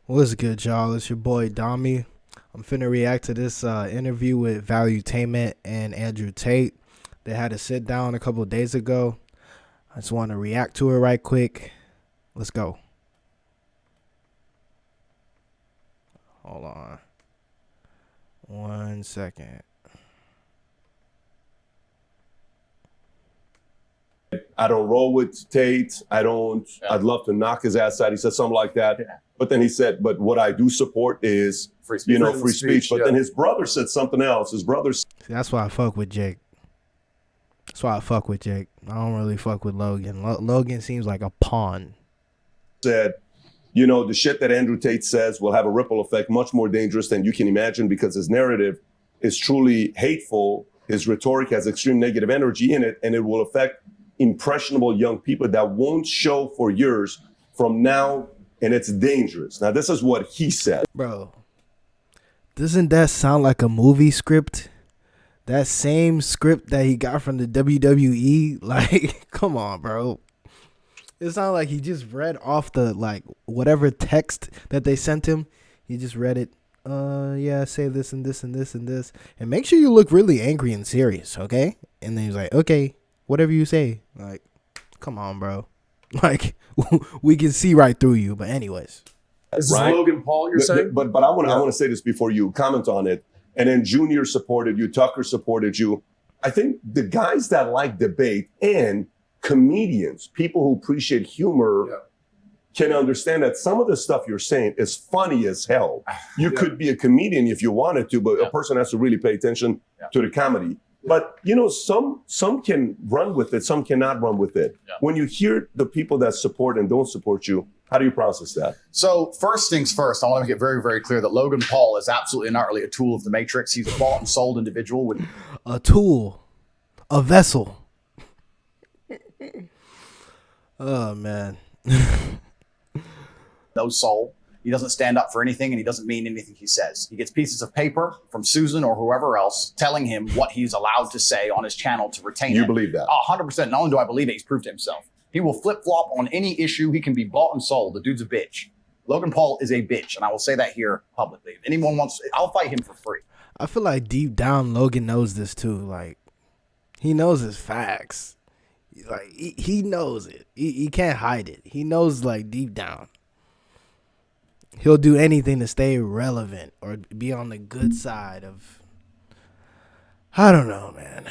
What's good, y'all? It's your boy Dami. I'm finna react to this interview with Valuetainment and Andrew Tate. They had a sit down a couple of days ago. I just want to react to it right quick. Let's go. Hold on. 1 second. I don't roll with Tate. I don't. Yeah. I'd love to knock his ass out. He said something like that. Yeah. But then he said, "But what I do support is free speech." Free speech. But then his brother said something else. His brother. See, that's why I fuck with Jake. That's why I fuck with Jake. I don't really fuck with Logan. Logan seems like a pawn. Said, the shit that Andrew Tate says will have a ripple effect much more dangerous than you can imagine because his narrative is truly hateful. His rhetoric has extreme negative energy in it, and it will affect impressionable young people that won't show for years from now, and it's dangerous. Now, this is what he said. Bro, doesn't that sound like a movie script? That same script that he got from the WWE? Like, come on, bro. It sounds like he just read off the, whatever text that they sent him. He just read it. Yeah, say this and this and this and this. And make sure you look really angry and serious, okay? And then he's like, okay, whatever you say. Like, come on, bro. Like, we can see right through you. But anyways. This is Logan Paul, you're saying? But I want to say this before you comment on it. And then Junior supported you. Tucker supported you. I think the guys that like debate and comedians, people who appreciate humor, can understand that some of the stuff you're saying is funny as hell. You could be a comedian if you wanted to, but a person has to really pay attention to the comedy. But, some can run with it, some cannot run with it. When you hear the people that support and don't support you, how do you process that? So first things first, I want to make it very, very clear that Logan Paul is absolutely and utterly a tool of the Matrix. He's a bought and sold individual with a tool, a vessel. Oh, man. No soul. He doesn't stand up for anything, and he doesn't mean anything he says. He gets pieces of paper from Susan or whoever else telling him what he's allowed to say on his channel to retain it. You believe that? 100%. Not only do I believe it, he's proved it himself. He will flip-flop on any issue. He can be bought and sold. The dude's a bitch. Logan Paul is a bitch, and I will say that here publicly. If anyone wants, I'll fight him for free. I feel like deep down Logan knows this too. Like, he knows his facts. Like, he knows it. He can't hide it. He knows, like, deep down. He'll do anything to stay relevant or be on the good side of, I don't know, man.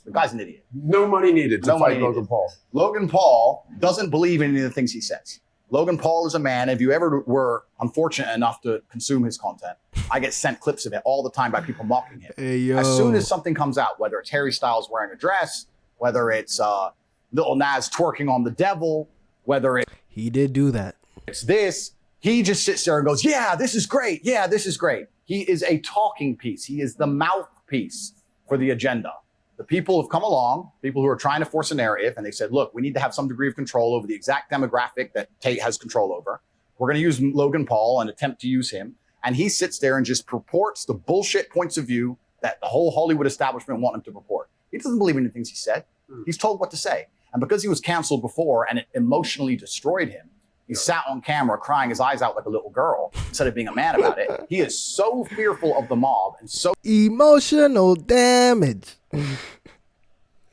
The guy's an idiot. No money needed to fight Logan Paul. Logan Paul doesn't believe in any of the things he says. Logan Paul is a man. If you ever were unfortunate enough to consume his content, I get sent clips of it all the time by people mocking him. Hey, yo. As soon as something comes out, whether it's Harry Styles wearing a dress, whether it's Lil Nas twerking on the devil, whether he did do that. It's this, he just sits there and goes, yeah, this is great. Yeah, this is great. He is a talking piece. He is the mouthpiece for the agenda. The people have come along, people who are trying to force a narrative, and they said, look, we need to have some degree of control over the exact demographic that Tate has control over. We're going to use Logan Paul and attempt to use him. And he sits there and just purports the bullshit points of view that the whole Hollywood establishment want him to purport. He doesn't believe in the things he said. He's told what to say. And because he was canceled before and it emotionally destroyed him, he sat on camera crying his eyes out like a little girl instead of being a man about it. He is so fearful of the mob and so emotional damage.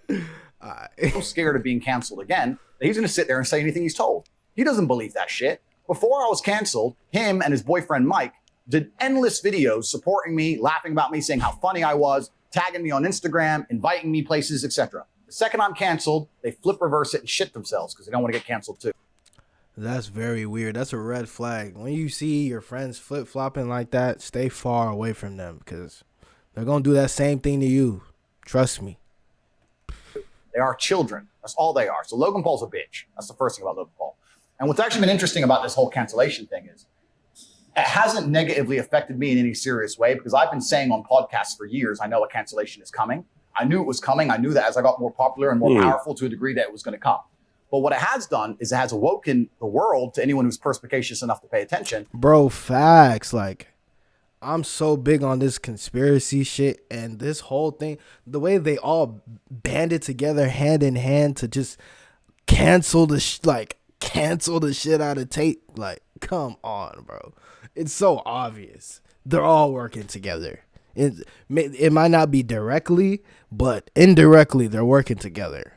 so scared of being canceled again that he's going to sit there and say anything he's told. He doesn't believe that shit. Before I was canceled, him and his boyfriend Mike did endless videos supporting me, laughing about me, saying how funny I was, tagging me on Instagram, inviting me places, etc. The second I'm canceled, they flip reverse it and shit themselves because they don't want to get canceled too. That's very weird. That's a red flag. When you see your friends flip-flopping like that, stay far away from them because they're going to do that same thing to you. Trust me. They are children. That's all they are. So Logan Paul's a bitch. That's the first thing about Logan Paul. And what's actually been interesting about this whole cancellation thing is it hasn't negatively affected me in any serious way because I've been saying on podcasts for years, I know a cancellation is coming. I knew it was coming. I knew that as I got more popular and more powerful to a degree that it was going to come. But what it has done is it has awoken the world to anyone who's perspicacious enough to pay attention. Bro, facts. Like, I'm so big on this conspiracy shit and this whole thing. The way they all banded together hand in hand to just cancel the shit out of Tate. Like, Come on, bro. It's so obvious. They're all working together. It might not be directly, but indirectly they're working together.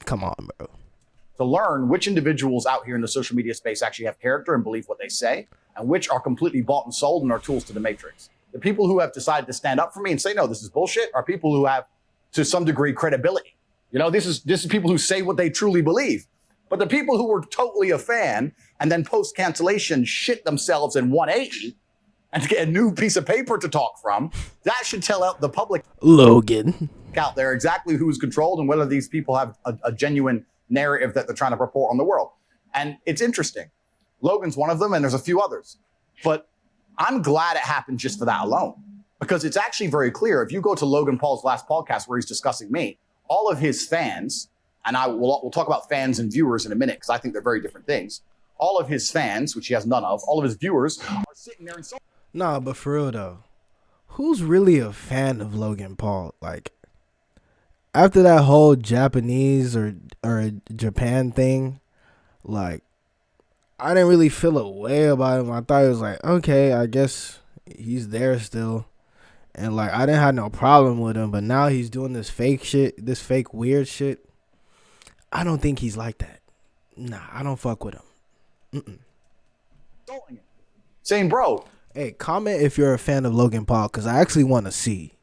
Come on, bro. To learn which individuals out here in the social media space actually have character and believe what they say, and which are completely bought and sold and are tools to the matrix. The people who have decided to stand up for me and say, no, this is bullshit, are people who have, to some degree, credibility. You know, this is people who say what they truly believe. But the people who were totally a fan and then post cancellation shit themselves in 180 and to get a new piece of paper to talk from, that should tell out the public Logan out there exactly who's controlled and whether these people have a genuine narrative that they're trying to report on the world. And it's interesting. Logan's one of them, and there's a few others. But I'm glad it happened just for that alone, because it's actually very clear. If you go to Logan Paul's last podcast where he's discussing me, all of his fans, and we'll talk about fans and viewers in a minute because I think they're very different things. All of his fans, which he has none of, all of his viewers are sitting there and so. Nah, but for real though, who's really a fan of Logan Paul? Like, after that whole Japanese or Japan thing, like, I didn't really feel a way about him. I thought it was like, okay, I guess he's there still. And like, I didn't have no problem with him, but now he's doing this fake shit, this fake weird shit. I don't think he's like that. Nah, I don't fuck with him. Saying, bro, hey, comment if you're a fan of Logan Paul, because I actually want to see.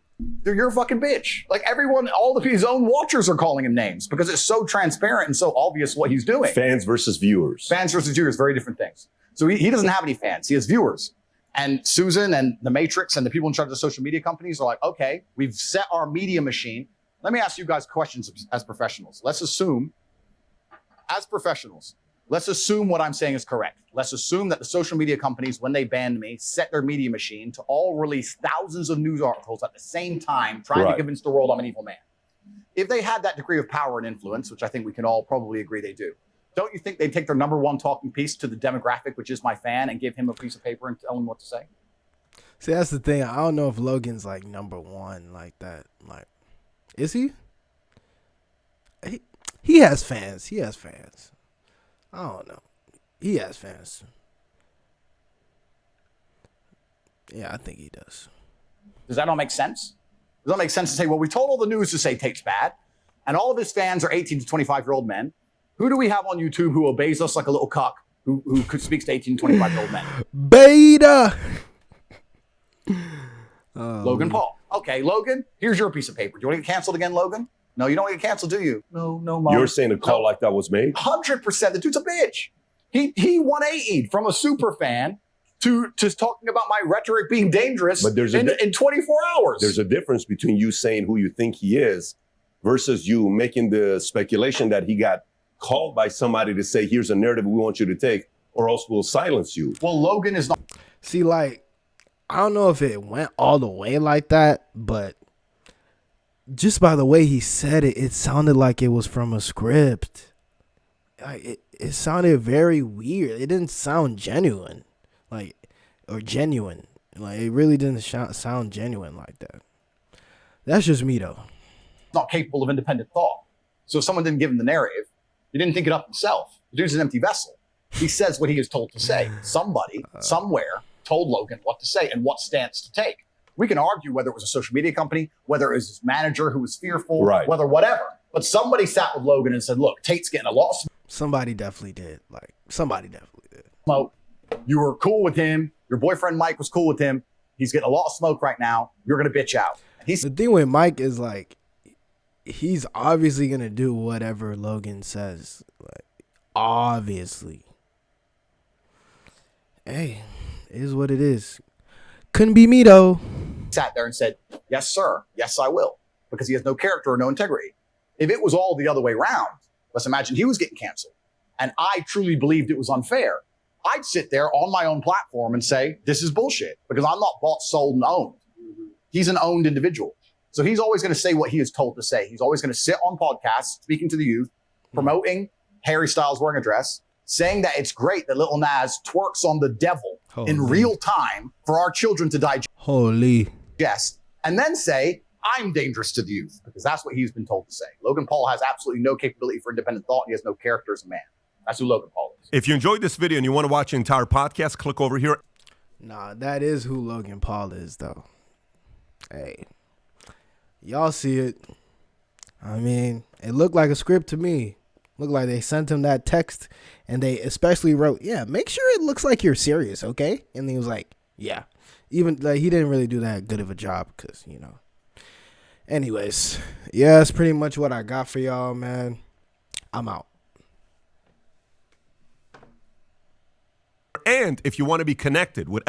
You're a fucking bitch. Like everyone, all of his own watchers are calling him names because it's so transparent and so obvious what he's doing. Fans versus viewers. Fans versus viewers, very different things. So he doesn't have any fans. He has viewers. And Susan and the Matrix and the people in charge of social media companies are like, okay, we've set our media machine. Let me ask you guys questions as professionals. Let's assume, as professionals, let's assume what I'm saying is correct. Let's assume that the social media companies, when they banned me, set their media machine to all release thousands of news articles at the same time, trying to convince the world I'm an evil man. If they had that degree of power and influence, which I think we can all probably agree they do, don't you think they'd take their number one talking piece to the demographic, which is my fan, and give him a piece of paper and tell him what to say? See, that's the thing. I don't know if Logan's like number one like that. Like, is he? He has fans. He has fans. I don't know. He has fans. Yeah, I think he does. Does that all make sense? Does that make sense to say, well, we told all the news to say Tate's bad, and all of his fans are 18 to 25-year-old men. Who do we have on YouTube who obeys us like a little cock, who speaks to 18 to 25-year-old men? Beta! Logan Paul. Okay, Logan, here's your piece of paper. Do you want to get canceled again, Logan? No, you don't want to get canceled, do you? No, Mom. You're saying a call like that was made? 100%. The dude's a bitch. He 180'd from a super fan to talking about my rhetoric being dangerous but in 24 hours. There's a difference between you saying who you think he is versus you making the speculation that he got called by somebody to say, here's a narrative we want you to take, or else we'll silence you. Well, Logan is not. See, like, I don't know if it went all the way like that, but just by the way he said it, it sounded like it was from a script. Like, it sounded very weird. It didn't sound genuine. Like, or genuine. Like, it really didn't sound genuine like that. That's just me, though. Not capable of independent thought. So if someone didn't give him the narrative, he didn't think it up himself. The dude's an empty vessel. He says what he is told to say. Somebody, somewhere, told Logan what to say and what stance to take. We can argue whether it was a social media company, whether it was his manager who was fearful, whether whatever. But somebody sat with Logan and said, look, Tate's getting a lot of smoke. Somebody definitely did. Like, somebody definitely did. You were cool with him. Your boyfriend Mike was cool with him. He's getting a lot of smoke right now. You're going to bitch out. The thing with Mike is, like, he's obviously going to do whatever Logan says. Like, obviously. Hey, it is what it is. Couldn't be me, though. Sat there and said, yes, sir. Yes, I will. Because he has no character or no integrity. If it was all the other way around, let's imagine he was getting canceled, and I truly believed it was unfair, I'd sit there on my own platform and say, this is bullshit, because I'm not bought, sold, and owned. He's an owned individual. So he's always going to say what he is told to say. He's always going to sit on podcasts, speaking to the youth, promoting Harry Styles wearing a dress, saying that it's great that Lil Nas twerks on the devil in real time for our children to digest. And then say, I'm dangerous to the youth, because that's what he's been told to say. Logan Paul has absolutely no capability for independent thought. And he has no character as a man. That's who Logan Paul is. If you enjoyed this video and you want to watch the entire podcast, click over here. Nah, that is who Logan Paul is, though. Hey, y'all see it. I mean, it looked like a script to me. Looked like they sent him that text, and they especially wrote, "Yeah, make sure it looks like you're serious, okay?" And he was like, "Yeah." Even like he didn't really do that good of a job, because you know. Anyways, yeah, that's pretty much what I got for y'all, man. I'm out. And if you want to be connected with